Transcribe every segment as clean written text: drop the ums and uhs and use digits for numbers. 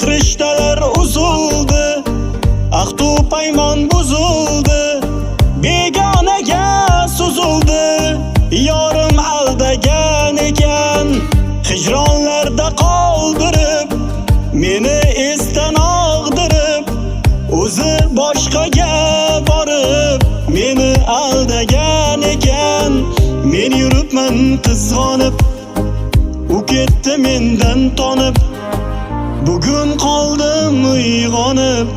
Rishtalar uzildi, ahdu paymon buzildi, begonaga suzildi, yorim aldagan ekan, hijronlarda qoldirib, meni esdan og'dirib, o'zi boshqaga borib, meni aldagan ekan, men yuribman qizg'onib, u ketdi mendan tonib. Bugun qoldim uyg'onib,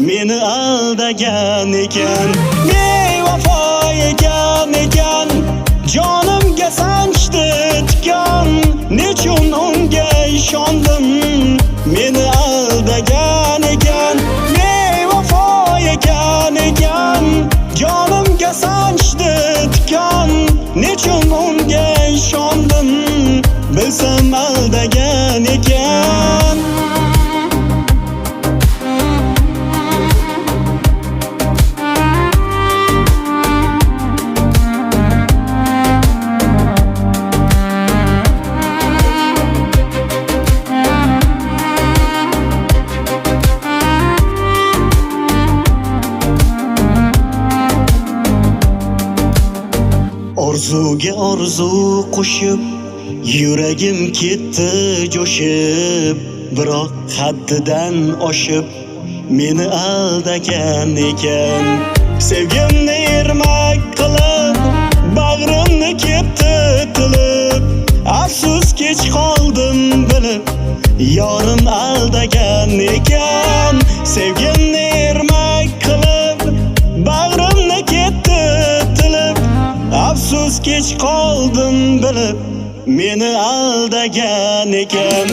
meni aldagan ekan, bevafo ekan, jonimga sanchdi tikan, nechun unga ishondim, meni aldagan ekan, bevafo ekan, jonimga sanchdi tikan, nechun unga ishondim, bilsam aldagan ekan. Orzuga orzu qo'shib, yuragim ketdi jo'shib, biroq haddidan oshib, meni aldagan ekan. Sevgimni ermak qilib, bag'rimni ketdi tilib, afsus kech qoldim bilib, yorim aldagan ekan. Sevgimni ermak qilib, bag'rimni ketdi tilib, afsus kech qoldim bilib, meni aldagan ekan.